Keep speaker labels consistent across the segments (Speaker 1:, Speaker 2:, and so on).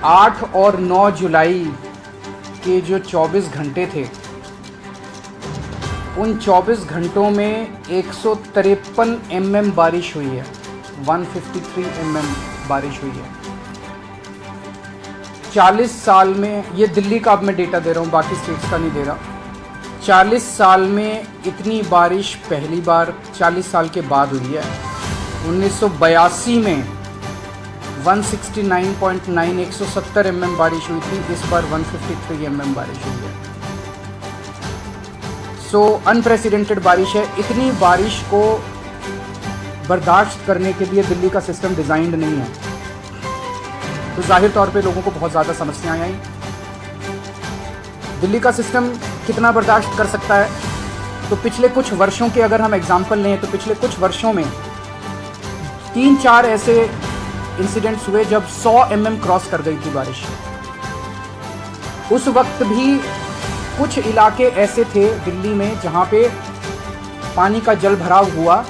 Speaker 1: 8 और 9 जुलाई के जो 24 घंटे थे, उन 24 घंटों में 153 mm बारिश हुई है, 153 mm बारिश हुई है। 40 साल में, ये दिल्ली का अब मैं डेटा दे रहा हूँ, बाकी स्टेट्स का नहीं दे रहा। 40 साल में इतनी बारिश पहली बार 40 साल के बाद हुई है। 1982 में 169.9 170 mm बारिश हुई थी, इस बार 153 mm बारिश हुई है। सो अनप्रेसिडेंटेड बारिश है। इतनी बारिश को बर्दाश्त करने के लिए दिल्ली का सिस्टम डिज़ाइंड नहीं है, तो जाहिर तौर पे लोगों को बहुत ज़्यादा समस्याएं आई। दिल्ली का सिस्टम कितना बर्दाश्त कर सकता है, तो पिछले कुछ वर्षों के अगर हम एग्जाम्पल लें तो पिछले कुछ वर्षों में 3-4 ऐसे इंसिडेंट्स हुए जब 100 mm क्रॉस कर गई थी बारिश। उस वक्त भी कुछ इलाके ऐसे थे दिल्ली में जहाँ पे पानी का जल भराव हुआ,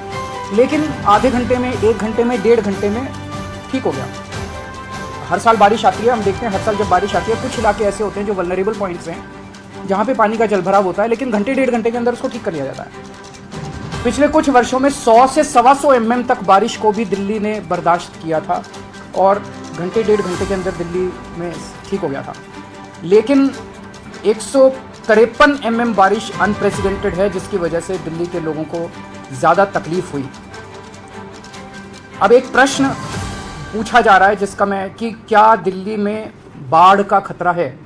Speaker 1: लेकिन आधे घंटे में, 1 घंटे में, 1.5 घंटे में ठीक हो गया। हर साल बारिश आती है, हम देखते हैं हर साल जब बारिश आती है कुछ इलाके ऐसे होते हैं जो वल्नरेबल पॉइंट्स हैं जहाँ पे पानी का जल भराव होता है, लेकिन घंटे 1.5 घंटे के अंदर उसको ठीक कर लिया जाता है। पिछले कुछ वर्षों में 100 से 125 mm तक बारिश को भी दिल्ली ने बर्दाश्त किया था और घंटे 1.5 घंटे के अंदर दिल्ली में ठीक हो गया था। लेकिन 153 mm बारिश अनप्रेसिडेंटेड है, जिसकी वजह से दिल्ली के लोगों को ज़्यादा तकलीफ हुई। अब एक प्रश्न पूछा जा रहा है जिसका मैं कि क्या दिल्ली में बाढ़ का खतरा है।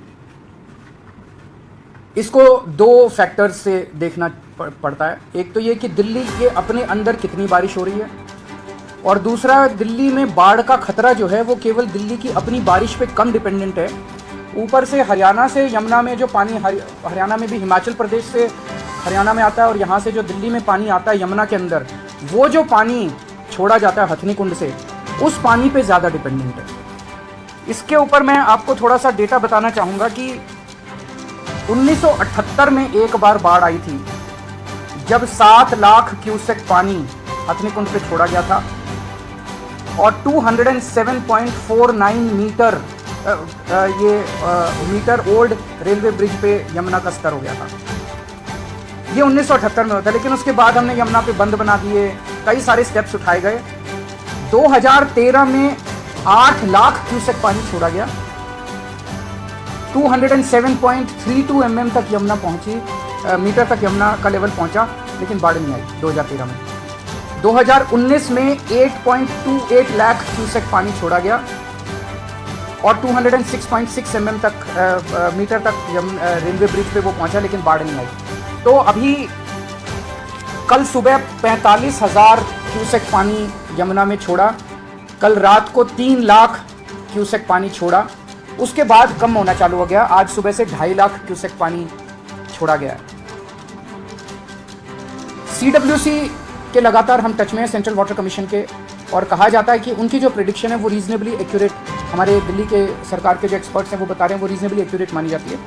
Speaker 1: इसको 2 फैक्टर्स से देखना पड़ता है। एक तो ये कि दिल्ली के अपने अंदर कितनी बारिश हो रही है, और दूसरा दिल्ली में बाढ़ का खतरा जो है वो केवल दिल्ली की अपनी बारिश पे कम डिपेंडेंट है। ऊपर से हरियाणा से यमुना में जो पानी, हरियाणा में भी हिमाचल प्रदेश से हरियाणा में आता है, और यहाँ से जो दिल्ली में पानी आता है यमुना के अंदर, वो जो पानी छोड़ा जाता है हथनी कुंड से, उस पानी पे ज़्यादा डिपेंडेंट है। इसके ऊपर मैं आपको थोड़ा सा डेटा बताना चाहूँगा कि 1978 में एक बार बाढ़ आई थी जब 7 लाख क्यूसेक पानी हथनी कुंड पे छोड़ा गया था और 207.49 metre metre old railway bridge पे यमुना का स्तर हो गया था। ये 1978 में होता है, लेकिन उसके बाद हमने यमुना पे बंद बना दिए, कई सारे स्टेप्स उठाए गए। 2013 में 8 लाख क्यूसेक पानी छोड़ा गया, 207.32 mm तक यमुना पहुंची, मीटर तक यमुना का लेवल पहुंचा, लेकिन बाढ़ नहीं आई 2013 में। 2019 में 8.28 लाख क्यूसेक पानी छोड़ा गया और 206.6 mm तक मीटर तक रेलवे ब्रिज पे वो पहुंचा, लेकिन बाढ़ नहीं आई। तो अभी कल सुबह 45,000 क्यूसेक पानी यमुना में छोड़ा, कल रात को 3 लाख क्यूसेक पानी छोड़ा, उसके बाद कम होना चालू हो गया। आज सुबह से 2.5 लाख क्यूसेक पानी छोड़ा गया है। CWC के लगातार हम टच में हैं, सेंट्रल वाटर कमीशन के, और कहा जाता है कि उनकी जो प्रेडिक्शन है वो रीजनेबली एक्यूरेट, हमारे दिल्ली के सरकार के जो एक्सपर्ट्स हैं वो बता रहे हैं वो रीजनेबली एक्यूरेट मानी जाती है।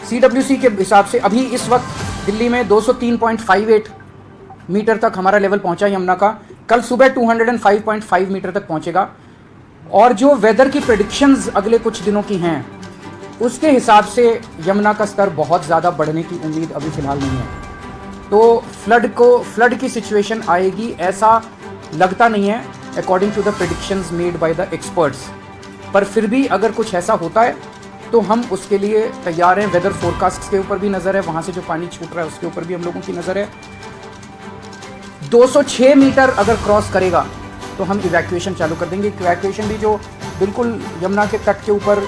Speaker 1: CWC के हिसाब से अभी इस वक्त दिल्ली में 203.58 मीटर तक हमारा लेवल पहुंचा यमुना का, कल सुबह 205.5 मीटर तक पहुंचेगा, और जो वेदर की प्रेडिक्शंस अगले कुछ दिनों की हैं उसके हिसाब से यमुना का स्तर बहुत ज़्यादा बढ़ने की उम्मीद अभी फ़िलहाल नहीं है। तो फ्लड की सिचुएशन आएगी ऐसा लगता नहीं है according to the predictions made by the experts, पर फिर भी अगर कुछ ऐसा होता है तो हम उसके लिए तैयार हैं। वेदर फोरकास्ट के ऊपर भी नज़र है, वहाँ से जो पानी छूट रहा है उसके ऊपर भी हम लोगों की नज़र है। 206 मीटर अगर क्रॉस करेगा तो हम इवैक्यूएशन चालू कर देंगे। इवैक्यूएशन भी जो बिल्कुल यमुना के तट के ऊपर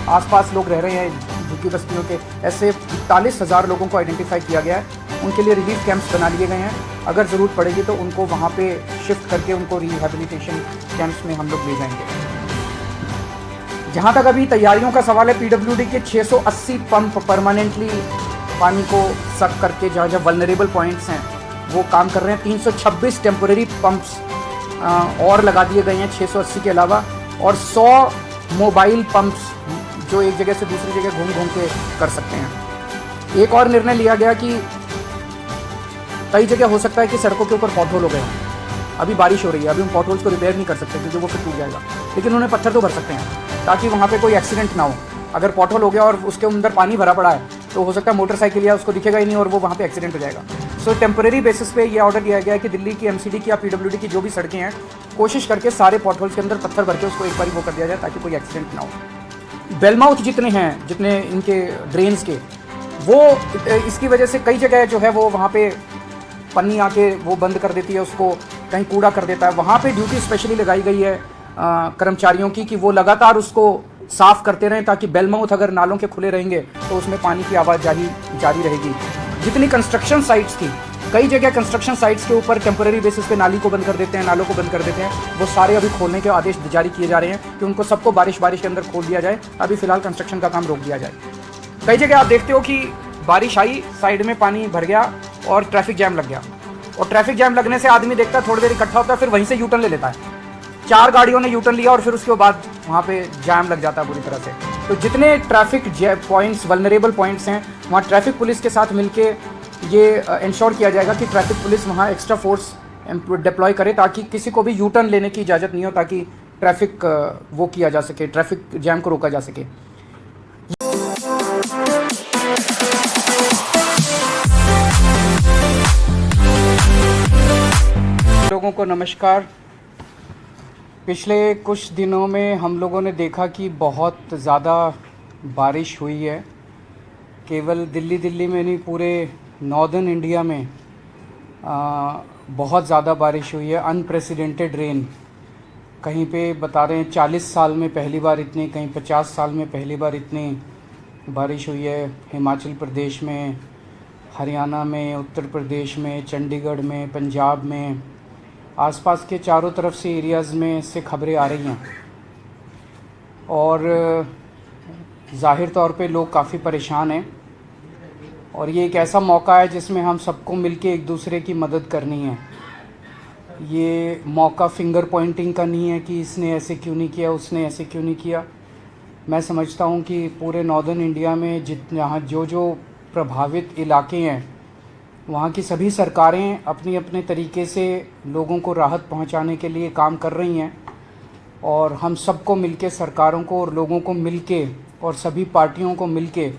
Speaker 1: आसपास लोग रह रहे हैं झुग्गी बस्तियों के, ऐसे 41,000 लोगों को आइडेंटिफाई किया गया है, उनके लिए रिलीफ कैंप्स बना लिए गए हैं। अगर ज़रूरत पड़ेगी तो उनको वहाँ पे शिफ्ट करके उनको रिहैबिलिटेशन कैंप्स में हम लोग ले जाएंगे। जहाँ तक अभी तैयारियों का सवाल है, PWD के 680 पंप परमानेंटली पानी को सक करके जहाँ जहाँ वल्नरेबल पॉइंट्स हैं वो काम कर रहे हैं। 326 टेम्पोरेरी पंप्स और लगा दिए गए हैं 680 के अलावा, और 100 मोबाइल पंप्स जो एक जगह से दूसरी जगह घूम घूम के कर सकते हैं। एक और निर्णय लिया गया कि कई जगह हो सकता है कि सड़कों के ऊपर पॉटहोल हो गए हैं, अभी बारिश हो रही है, अभी हम पॉटहोल्स को रिपेयर नहीं कर सकते क्योंकि वो फिर टूट जाएगा, लेकिन उन्हें पत्थर तो भर सकते हैं। ताकि वहाँ पे कोई एक्सीडेंट ना हो। अगर पॉटहोल हो गया और उसके अंदर पानी भरा पड़ा है तो हो सकता है मोटरसाइकिल या उसको दिखेगा ही नहीं और वो वहाँ पे एक्सीडेंट हो जाएगा। सो टेम्परेरी बेसिस पे ये ऑर्डर दिया गया है कि दिल्ली की एमसीडी की या पीडब्ल्यूडी की जो भी सड़कें हैं, कोशिश करके सारे पॉटहोल्स के अंदर पत्थर भर के उसको एक बार वो कर दिया जाए ताकि कोई एक्सीडेंट ना हो। बेलमाउथ जितने हैं, जितने इनके ड्रेन्स के, वो इसकी वजह से कई जगह जो है वो वहाँ पे पन्नी आके वो बंद कर देती है उसको, कहीं कूड़ा कर देता है। वहाँ पे ड्यूटी स्पेशली लगाई गई है कर्मचारियों की कि वो लगातार उसको साफ करते रहें ताकि बेलमाउथ अगर नालों के खुले रहेंगे तो उसमें पानी की आवाजाही जारी रहेगी। जितनी कंस्ट्रक्शन साइट्स थी, कई जगह कंस्ट्रक्शन साइट्स के ऊपर टेम्पररी बेसिस पे नाली को बंद कर देते हैं, नालों को बंद कर देते हैं, वो सारे अभी खोलने के आदेश जारी किए जा रहे हैं कि उनको सबको बारिश के अंदर खोल दिया जाए। अभी फिलहाल कंस्ट्रक्शन का काम रोक दिया जाए। कई जगह आप देखते हो कि बारिश आई, साइड में पानी भर गया और ट्रैफिक जैम लग गया, और ट्रैफिक जैम लगने से आदमी देखता है थोड़ी देर इकट्ठा होता है, फिर वहीं से यूटर्न ले लेता है। 4 गाड़ियों ने यूटर्न लिया और फिर उसके बाद वहाँ पे जैम लग जाता है बुरी तरह से। तो जितने ट्रैफिक पॉइंट्स, वल्नरेबल पॉइंट्स हैं, वहाँ ट्रैफिक पुलिस के साथ मिलके ये इंश्योर किया जाएगा कि ट्रैफिक पुलिस वहाँ एक्स्ट्रा फोर्स डिप्लॉय करे ताकि किसी को भी यूटर्न लेने की इजाज़त नहीं हो, ताकि ट्रैफिक वो किया जा सके, ट्रैफिक जैम को रोका जा सके। लोगों को नमस्कार। पिछले कुछ दिनों में हम लोगों ने देखा कि बहुत ज़्यादा बारिश हुई है। केवल दिल्ली में नहीं, पूरे नॉर्दर्न इंडिया में बहुत ज़्यादा बारिश हुई है। अनप्रेसिडेंटेड रेन, कहीं पे बता रहे हैं 40 साल में पहली बार इतनी, कहीं 50 साल में पहली बार इतनी बारिश हुई है। हिमाचल प्रदेश में, हरियाणा में, उत्तर प्रदेश में, चंडीगढ़ में, पंजाब में, आसपास के चारों तरफ से एरियाज़ में से खबरें आ रही हैं और ज़ाहिर तौर पे लोग काफ़ी परेशान हैं। और ये एक ऐसा मौका है जिसमें हम सबको मिलके एक दूसरे की मदद करनी है। ये मौका फिंगर पॉइंटिंग का नहीं है कि इसने ऐसे क्यों नहीं किया, उसने ऐसे क्यों नहीं किया। मैं समझता हूँ कि पूरे नॉर्दर्न इंडिया में जहाँ जो प्रभावित इलाके हैं, वहाँ की सभी सरकारें अपनी अपने तरीके से लोगों को राहत पहुँचाने के लिए काम कर रही हैं। और हम सबको मिलके, सरकारों को और लोगों को मिलके और सभी पार्टियों को मिलके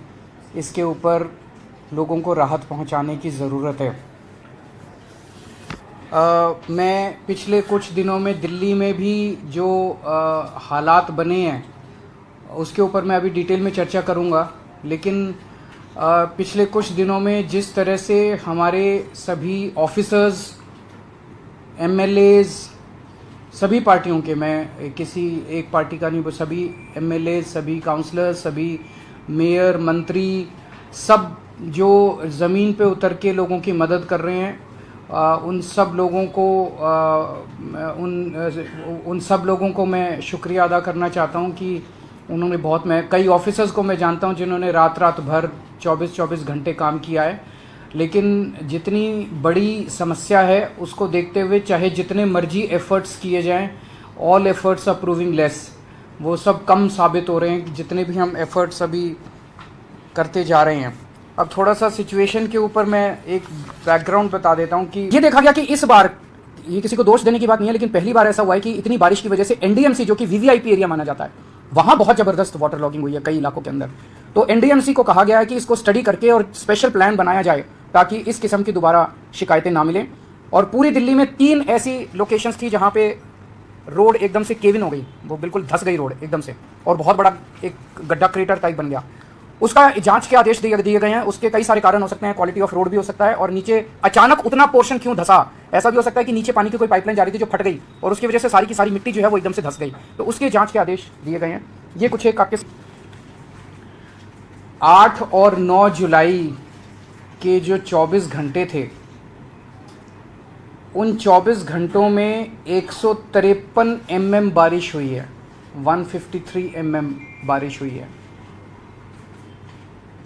Speaker 1: इसके ऊपर लोगों को राहत पहुँचाने की ज़रूरत है। मैं पिछले कुछ दिनों में दिल्ली में भी जो हालात बने हैं उसके ऊपर मैं अभी डिटेल में चर्चा करूँगा, लेकिन पिछले कुछ दिनों में जिस तरह से हमारे सभी ऑफिसर्स, एमएलएज, सभी पार्टियों के, मैं किसी एक पार्टी का नहीं, सभी एमएलए, सभी काउंसलर्स, सभी मेयर, मंत्री, सब जो ज़मीन पे उतर के लोगों की मदद कर रहे हैं, उन सब लोगों को मैं शुक्रिया अदा करना चाहता हूं कि उन्होंने मैं कई ऑफिसर्स को मैं जानता हूं जिन्होंने रात भर 24 घंटे काम किया है। लेकिन जितनी बड़ी समस्या है उसको देखते हुए चाहे जितने मर्जी एफ़र्ट्स किए जाएं, all efforts are proving less, वो सब कम साबित हो रहे हैं जितने भी हम एफ़र्ट्स अभी करते जा रहे हैं। अब थोड़ा सा सिचुएशन के ऊपर मैं एक बैकग्राउंड बता देता हूं कि ये देखा गया कि इस बार, ये किसी को दोष देने की बात नहीं है, लेकिन पहली बार ऐसा हुआ है कि इतनी बारिश की वजह से एनडीएमसी, जो कि वीवीआईपी एरिया माना जाता है, वहाँ बहुत ज़बरदस्त वाटर लॉगिंग हुई है कई इलाकों के अंदर। तो एनडीएमसी को कहा गया है कि इसको स्टडी करके और स्पेशल प्लान बनाया जाए ताकि इस किस्म की दोबारा शिकायतें ना मिलें। और पूरी दिल्ली में 3 ऐसी लोकेशंस थी जहाँ पे रोड एकदम से केविन हो गई, वो बिल्कुल धंस गई रोड एकदम से, और बहुत बड़ा एक गड्ढा क्रेटर टाइप बन गया। उसका जांच के आदेश दिए गए हैं। उसके कई सारे कारण हो सकते हैं, क्वालिटी ऑफ रोड भी हो सकता है, और नीचे अचानक उतना पोर्शन क्यों धंसा, ऐसा भी हो सकता है कि नीचे पानी की कोई पाइपलाइन जा रही थी जो फट गई और उसकी वजह से सारी की सारी मिट्टी जो है वो एकदम से धंस गई। तो उसके जांच के आदेश दिए गए हैं। ये कुछ एक आपके 8 और 9 जुलाई के जो 24 घंटे थे, उन 24 घंटों में 153 mm बारिश हुई है, 153 mm बारिश हुई है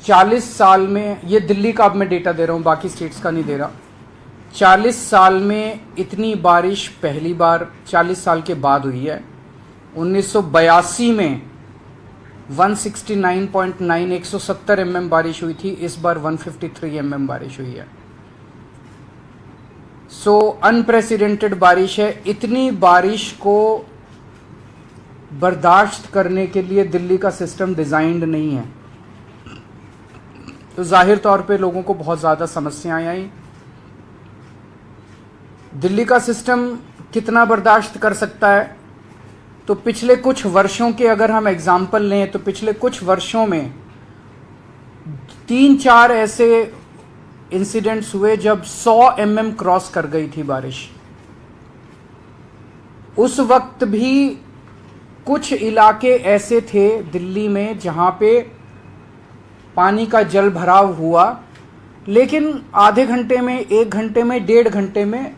Speaker 1: 40 साल में। ये दिल्ली का अब मैं डेटा दे रहा हूँ, बाकी स्टेट्स का नहीं दे रहा। 40 साल में इतनी बारिश पहली बार 40 साल के बाद हुई है। 1982 में 169.9 170 mm बारिश हुई थी, इस बार 153 mm बारिश हुई है। सो अनप्रेसिडेंटेड बारिश है। इतनी बारिश को बर्दाश्त करने के लिए दिल्ली का सिस्टम डिज़ाइंड नहीं है। तो जाहिर तौर पे लोगों को बहुत ज़्यादा समस्याएं आई। दिल्ली का सिस्टम कितना बर्दाश्त कर सकता है? तो पिछले कुछ वर्षों के अगर हम एग्जाम्पल लें तो पिछले कुछ वर्षों में 3-4 ऐसे इंसिडेंट्स हुए जब 100 mm क्रॉस कर गई थी बारिश। उस वक्त भी कुछ इलाके ऐसे थे दिल्ली में जहां पे पानी का जल भराव हुआ, लेकिन आधे घंटे में, 1 घंटे में, 1.5 घंटे में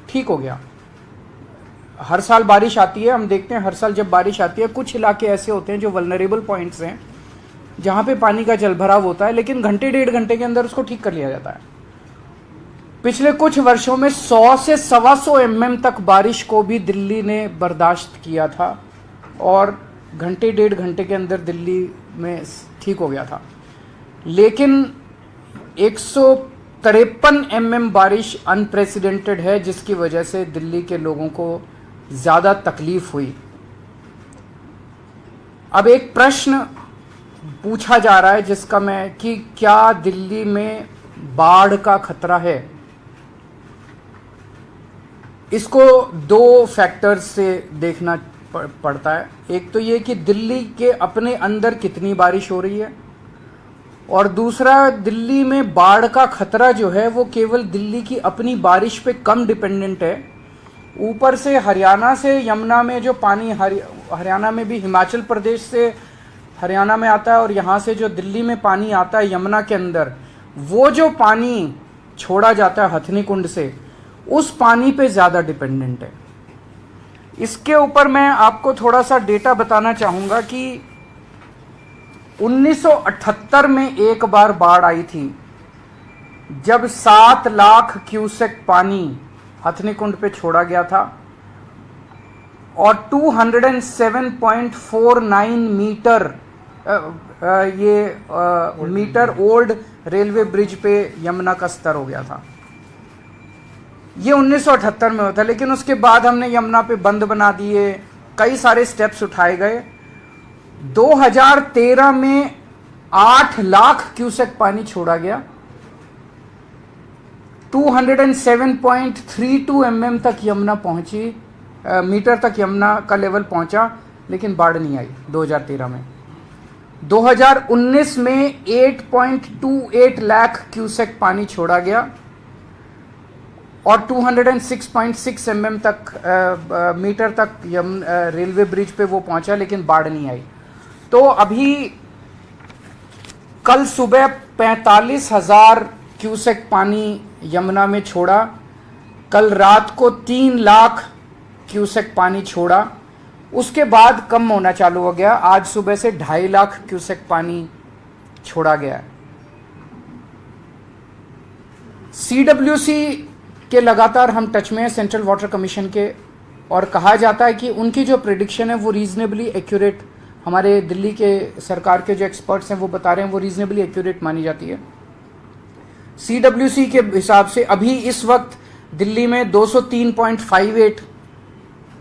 Speaker 1: ठीक हो गया। हर साल बारिश आती है, हम देखते हैं हर साल जब बारिश आती है कुछ इलाके ऐसे होते हैं जो वल्नरेबल पॉइंट्स हैं जहां पे पानी का जल भराव होता है, लेकिन घंटे 1.5 घंटे के अंदर उसको ठीक कर लिया जाता है। पिछले कुछ वर्षों में 100 से 125 mm तक बारिश को भी दिल्ली ने बर्दाश्त किया था और घंटे 1.5 घंटे के अंदर दिल्ली में ठीक हो गया था। लेकिन 153 mm बारिश अनप्रेसिडेंटेड है, जिसकी वजह से दिल्ली के लोगों को ज़्यादा तकलीफ हुई। अब एक प्रश्न पूछा जा रहा है जिसका मैं कि क्या दिल्ली में बाढ़ का खतरा है? इसको 2 फैक्टर्स से देखना पड़ता है। एक तो ये कि दिल्ली के अपने अंदर कितनी बारिश हो रही है, और दूसरा दिल्ली में बाढ़ का खतरा जो है वो केवल दिल्ली की अपनी बारिश पे कम डिपेंडेंट है। ऊपर से हरियाणा से यमुना में जो पानी हरियाणा में भी हिमाचल प्रदेश से हरियाणा में आता है और यहाँ से जो दिल्ली में पानी आता है यमुना के अंदर, वो जो पानी छोड़ा जाता है हथनी कुंड से, उस पानी पे ज़्यादा डिपेंडेंट है। इसके ऊपर मैं आपको थोड़ा सा डेटा बताना चाहूँगा कि 1978 में एक बार बाढ़ आई थी जब 7 लाख क्यूसेक पानी हथनी कुंड पे छोड़ा गया था और 207.49 metre metre old railway bridge पे यमुना का स्तर हो गया था। ये 1978 में होता, लेकिन उसके बाद हमने यमुना पे बंद बना दिए, कई सारे स्टेप्स उठाए गए। 2013 में 8 लाख क्यूसेक पानी छोड़ा गया, 207.32 mm तक यमुना पहुंची, मीटर तक यमुना का लेवल पहुंचा, लेकिन बाढ़ नहीं आई 2013 में। 2019 में 8.28 लाख क्यूसेक पानी छोड़ा गया और 206.6 mm तक मीटर तक रेलवे ब्रिज पे वो पहुंचा, लेकिन बाढ़ नहीं आई। तो अभी कल सुबह 45,000 क्यूसेक पानी यमुना में छोड़ा, कल रात को 3 लाख क्यूसेक पानी छोड़ा, उसके बाद कम होना चालू हो गया। आज सुबह से 2.5 लाख क्यूसेक पानी छोड़ा गया। CWC के लगातार हम टच में हैं, सेंट्रल वाटर कमीशन के, और कहा जाता है कि उनकी जो प्रिडिक्शन है वो रीजनेबली एक्यूरेट, हमारे दिल्ली के सरकार के जो एक्सपर्ट्स हैं वो बता रहे हैं वो रीजनेबली एक्यूरेट मानी जाती है। CWC के हिसाब से अभी इस वक्त दिल्ली में 203.58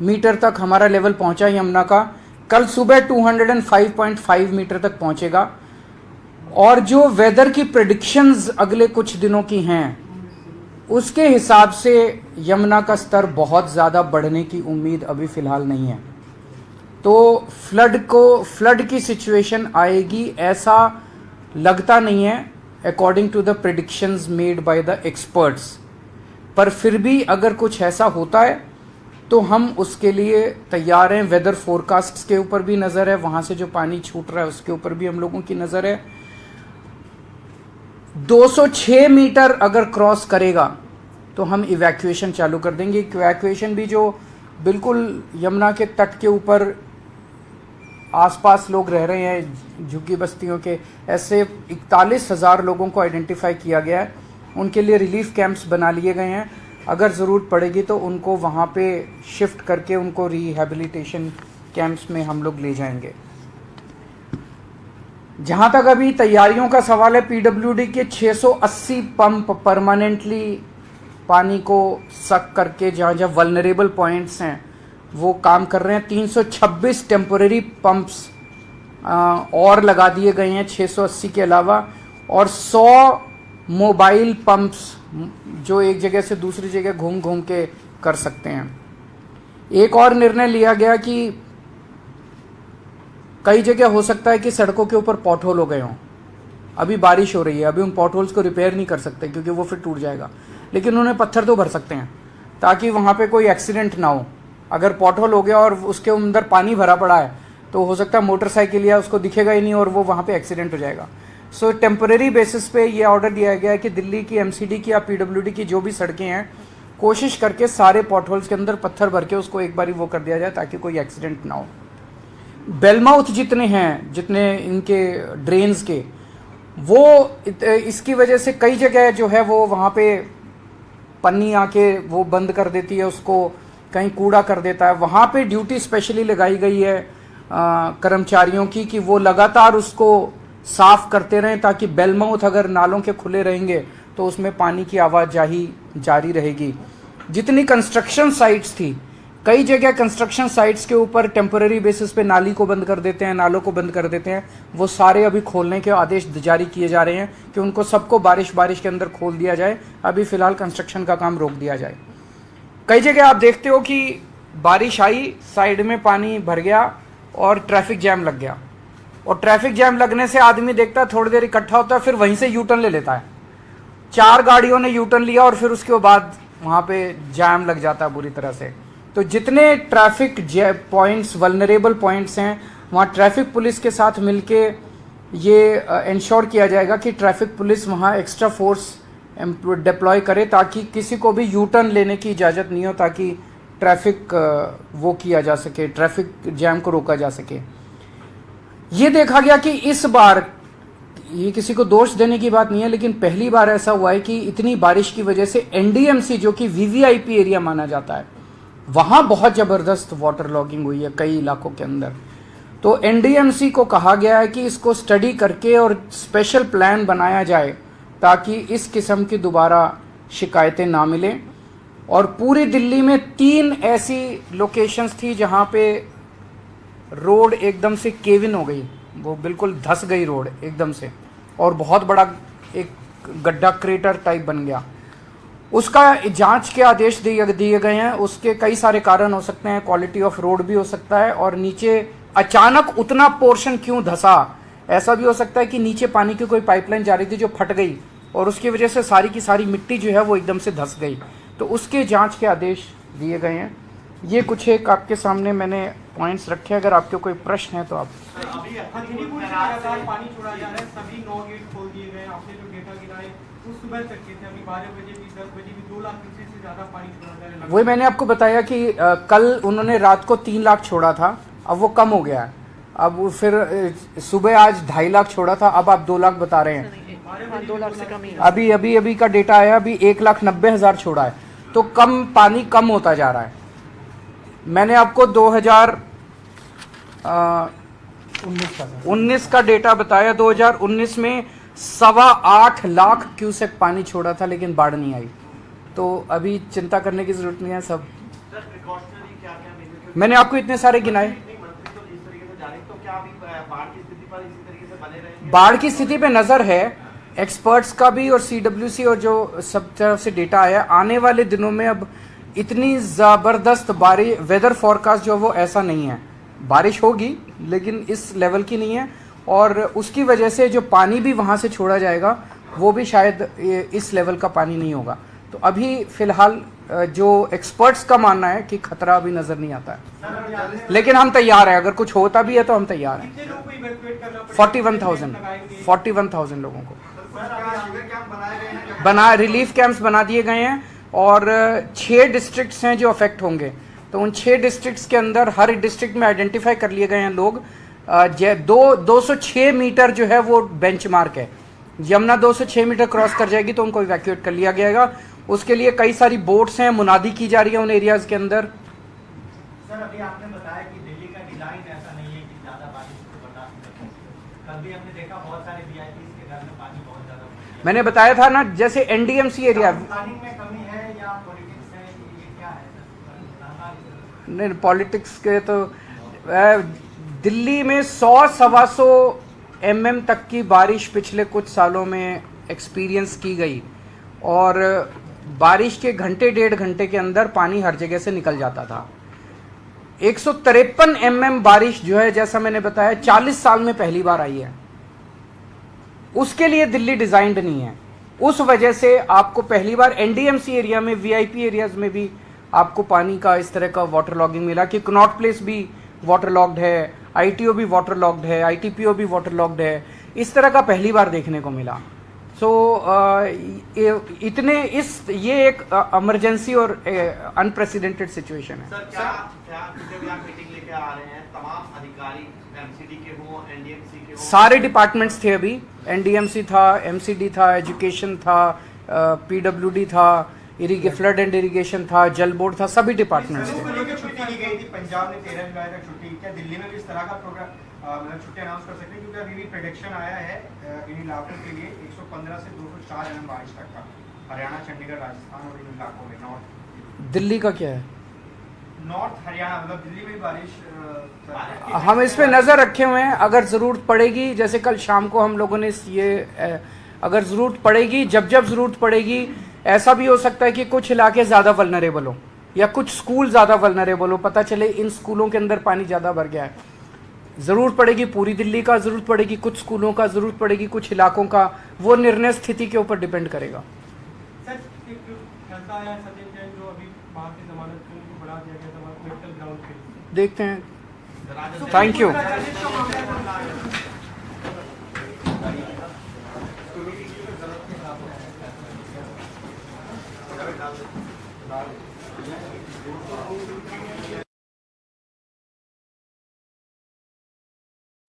Speaker 1: मीटर तक हमारा लेवल पहुंचा यमुना का, कल सुबह 205.5 मीटर तक पहुंचेगा। और जो वेदर की प्रेडिक्शंस अगले कुछ दिनों की हैं उसके हिसाब से यमुना का स्तर बहुत ज़्यादा बढ़ने की उम्मीद अभी फ़िलहाल नहीं है। तो फ्लड की सिचुएशन आएगी ऐसा लगता नहीं है according to the predictions made by the experts. पर फिर भी अगर कुछ ऐसा होता है तो हम उसके लिए तैयार हैं। वेदर फोरकास्ट्स के ऊपर भी नज़र है, वहाँ से जो पानी छूट रहा है उसके ऊपर भी हम लोगों की नज़र है। 206 मीटर अगर क्रॉस करेगा तो हम इवैक्यूएशन चालू कर देंगे। इवैक्यूएशन भी जो बिल्कुल यमुना के तट के ऊपर आसपास लोग रह रहे हैं झुग्गी बस्तियों के, ऐसे 41,000 लोगों को आइडेंटिफाई किया गया है। उनके लिए रिलीफ कैंप्स बना लिए गए हैं। अगर ज़रूरत पड़ेगी तो उनको वहाँ पे शिफ्ट करके उनको रिहैबिलिटेशन कैंप्स में हम लोग ले जाएंगे। जहाँ तक अभी तैयारियों का सवाल है, PWD के 680 पंप परमानेंटली पानी को सक करके जहाँ जहाँ वल्नरेबल पॉइंट्स हैं वो काम कर रहे हैं। 326 टेम्पोरेरी पंप्स और लगा दिए गए हैं 680 के अलावा, और 100 मोबाइल पंप्स जो एक जगह से दूसरी जगह घूम घूम के कर सकते हैं। एक और निर्णय लिया गया कि कई जगह हो सकता है कि सड़कों के ऊपर पॉट होल हो गए हों। अभी बारिश हो रही है, अभी उन पॉट होल्स को रिपेयर नहीं कर सकते क्योंकि वो फिर टूट जाएगा, लेकिन उन्हें पत्थर तो भर सकते हैं ताकि वहाँ पे कोई एक्सीडेंट ना हो। अगर पॉट होल हो गया और उसके अंदर पानी भरा पड़ा है तो हो सकता है मोटरसाइकिल या उसको दिखेगा ही नहीं और वो वहाँ पे एक्सीडेंट हो जाएगा। सो टेम्परेरी बेसिस पे ये ऑर्डर दिया गया है कि दिल्ली की एमसीडी की या पीडब्ल्यूडी की जो भी सड़कें हैं, कोशिश करके सारे पॉट होल्स के अंदर पत्थर भर के उसको एक बारी वो कर दिया जाए ताकि कोई एक्सीडेंट ना हो। बेलमाउथ जितने हैं, जितने इनके ड्रेन्स के, वो इसकी वजह से कई जगह जो है वो वहाँ पे पन्नी आके वो बंद कर देती है उसको, कहीं कूड़ा कर देता है। वहाँ पे ड्यूटी स्पेशली लगाई गई है कर्मचारियों की कि वो लगातार उसको साफ करते रहें ताकि बेलमाउथ अगर नालों के खुले रहेंगे तो उसमें पानी की आवाजाही जारी रहेगी। जितनी कंस्ट्रक्शन साइट्स थी, कई जगह कंस्ट्रक्शन साइट्स के ऊपर टेम्पररी बेसिस पे नाली को बंद कर देते हैं, नालों को बंद कर देते हैं, वो सारे अभी खोलने के आदेश जारी किए जा रहे हैं कि उनको सबको बारिश के अंदर खोल दिया जाए। अभी फिलहाल कंस्ट्रक्शन का काम रोक दिया जाए। कई जगह आप देखते हो कि बारिश आई, साइड में पानी भर गया और ट्रैफिक जैम लग गया, और ट्रैफिक जैम लगने से आदमी देखता है थोड़ी देर इकट्ठा होता है, फिर वहीं से यूटर्न ले लेता है। 4 गाड़ियों ने यूटर्न लिया और फिर उसके बाद वहाँ पे जैम लग जाता है बुरी तरह से। तो जितने ट्रैफिक पॉइंट्स, वल्नरेबल पॉइंट्स हैं, वहाँ ट्रैफिक पुलिस के साथ मिलके ये इंश्योर किया जाएगा कि ट्रैफिक पुलिस वहाँ एक्स्ट्रा फोर्स डिप्लॉय करे ताकि किसी को भी यूटर्न लेने की इजाज़त नहीं हो, ताकि ट्रैफिक वो किया जा सके, ट्रैफिक जैम को रोका जा सके। ये देखा गया कि इस बार, ये किसी को दोष देने की बात नहीं है, लेकिन पहली बार ऐसा हुआ है कि इतनी बारिश की वजह से एनडीएमसी जो कि वीवीआईपी एरिया माना जाता है, वहाँ बहुत ज़बरदस्त वाटर लॉगिंग हुई है कई इलाकों के अंदर। तो एनडीएमसी को कहा गया है कि इसको स्टडी करके और स्पेशल प्लान बनाया जाए ताकि इस किस्म की दोबारा शिकायतें ना मिलें। और पूरी दिल्ली में 3 ऐसी लोकेशंस थी जहाँ पे रोड एकदम से केविन हो गई, वो बिल्कुल धंस गई रोड एकदम से, और बहुत बड़ा एक गड्ढा, क्रेटर टाइप बन गया। उसका जांच के आदेश दिए गए हैं। उसके कई सारे कारण हो सकते हैं, क्वालिटी ऑफ रोड भी हो सकता है, और नीचे अचानक उतना पोर्शन क्यों धंसा, ऐसा भी हो सकता है कि नीचे पानी की कोई पाइपलाइन जा रही थी जो फट गई और उसकी वजह से सारी की सारी मिट्टी जो है वो एकदम से धंस गई। तो उसके जांच के आदेश दिए गए हैं। ये कुछ एक आपके सामने मैंने पॉइंट्स रखे हैं, अगर आपके कोई प्रश्न है तो आप।
Speaker 2: अभी लगातार पानी छोड़ा जा रहा है, सभी 9 गेट खोल दिए गए। आपने जो डेटा गिराए वो सुबह तक के थे, अभी 12 बजे भी 10 बजे भी 2 लाख क्यूसेक से ज्यादा पानी छोड़ा जा रहा है।
Speaker 1: वही मैंने आपको बताया कि कल उन्होंने रात को 3 लाख छोड़ा था, अब वो कम हो गया है। अब वो फिर सुबह आज 2.5 लाख छोड़ा था, अब आप 2 लाख बता रहे हैं।
Speaker 3: 2 लाख से कम ही
Speaker 1: अभी का डेटा आया, अभी 1,90,000 छोड़ा है, तो कम पानी कम होता जा रहा है। मैंने आपको 2019 का डेटा बताया। 2019 में 8.25 लाख क्यूसेक पानी छोड़ा था, लेकिन बाढ़ नहीं आई। तो अभी चिंता करने की जरूरत नहीं है। सब मैंने आपको इतने सारे गिनाए। बाढ़ की स्थिति पे नजर है एक्सपर्ट्स का भी और सीडब्ल्यूसी और जो सब तरफ से डेटा आया। आने वाले दिनों में अब इतनी जबरदस्त बारिश, वेदर फॉरकास्ट जो वो ऐसा नहीं है, बारिश होगी लेकिन इस लेवल की नहीं है, और उसकी वजह से जो पानी भी वहां से छोड़ा जाएगा वो भी शायद इस लेवल का पानी नहीं होगा। तो अभी फिलहाल जो एक्सपर्ट्स का मानना है कि खतरा अभी नजर नहीं आता है, लेकिन हम तैयार हैं। अगर कुछ होता भी है तो हम तैयार हैं। 41,000 लोगों को रिलीफ कैंप्स बना दिए गए हैं, और 6 डिस्ट्रिक्ट्स हैं जो अफेक्ट होंगे। तो उन 6 डिस्ट्रिक्ट्स के अंदर हर डिस्ट्रिक्ट में आइडेंटिफाई कर लिए गए हैं लोग। 206 मीटर जो है वो बेंचमार्क है। यमुना 206 मीटर क्रॉस कर जाएगी तो उनको इवैक्यूएट कर लिया जाएगा। उसके लिए कई सारी बोट्स हैं, मुनादी की जा रही है उन एरियाज के अंदर।
Speaker 2: सर, अभी आपने बताया कि दिल्ली का डिजाइन ऐसा नहीं है कि ज्यादा बारिश को बर्दाश्त कर सके। कल भी हमने देखा बहुत सारे वीआईपीज के घर में पानी बहुत ज्यादा।
Speaker 1: मैंने बताया था ना, जैसे एनडीएमसी एरिया,
Speaker 2: प्लानिंग में कमी है या पॉलिटिक्स है, ये क्या है?
Speaker 1: नहीं, पॉलिटिक्स के तो दिल्ली में 100-125 mm तक की बारिश पिछले कुछ सालों में एक्सपीरियंस की गई और बारिश के घंटे 1.5 घंटे के अंदर पानी हर जगह से निकल जाता था। 153 mm बारिश जो है, जैसा मैंने बताया, 40 साल में पहली बार आई है। उसके लिए दिल्ली डिजाइंड नहीं है। उस वजह से आपको पहली बार एनडीएमसी एरिया में, वीआईपी एरियाज में भी आपको पानी का इस तरह का वाटर लॉगिंग मिला कि कनॉट प्लेस भी वाटर लॉग्ड है, आईटीओ भी वाटर लॉग्ड है, आईटीपीओ भी वाटर लॉग्ड है। इस तरह का पहली बार देखने को मिला। सो ये एक इमरजेंसी और अनप्रेसिडेंटेड सिचुएशन है।
Speaker 3: सर, क्या जब यहाँ मीटिंग लेके आ रहे हैं तमाम अधिकारी एमसीडी के हों, एनडीएमसी के हों,
Speaker 1: सारे डिपार्टमेंट्स थे। अभी एनडीएमसी था, एमसीडी था, एजुकेशन था, पीडब्ल्यूडी था, फ्लड एंड इरिगेशन था, जल बोर्ड था, सभी डिपार्टमेंट्स थे।
Speaker 2: छुट्टी दी गई थी पंजाब में 13 जुलाई तक छुट्टी। क्या दिल्ली में भी इस तरह का प्रोग्राम मतलब छुट्टी अनाउंस कर सकते हैं? क्योंकि अभी भी प्रेडिक्शन आया है इन इलाकों के लिए 115 से 204 mm बारिश तक का, हरियाणा, चंडीगढ़, राजस्थान और इन इलाकों में।
Speaker 1: दिल्ली का क्या है?
Speaker 2: नॉर्थ हरियाणा, मतलब दिल्ली में बारिश
Speaker 1: हम इस पे नजर रखे हुए हैं। अगर जरूरत पड़ेगी, जैसे कल शाम को हम लोगों ने अगर जरूरत पड़ेगी, जब जरूरत पड़ेगी, ऐसा भी हो सकता है कि कुछ इलाके ज्यादा वल्नरेबल हो या कुछ स्कूल ज्यादा वल्नरेबल हो। पता चले इन स्कूलों के अंदर पानी ज्यादा भर गया है, जरूरत पड़ेगी पूरी दिल्ली का, जरूरत पड़ेगी कुछ स्कूलों का, जरूरत पड़ेगी कुछ इलाकों का। वो निर्णय स्थिति के ऊपर डिपेंड करेगा।
Speaker 2: सर, एक फैसला आया सचिन जैन जो अभी बाहर की जमानत पे उनको बढ़ा दिया गया था मेडिकल ग्राउंड पे,
Speaker 1: देखते हैं। Thank you.
Speaker 3: राजस्थान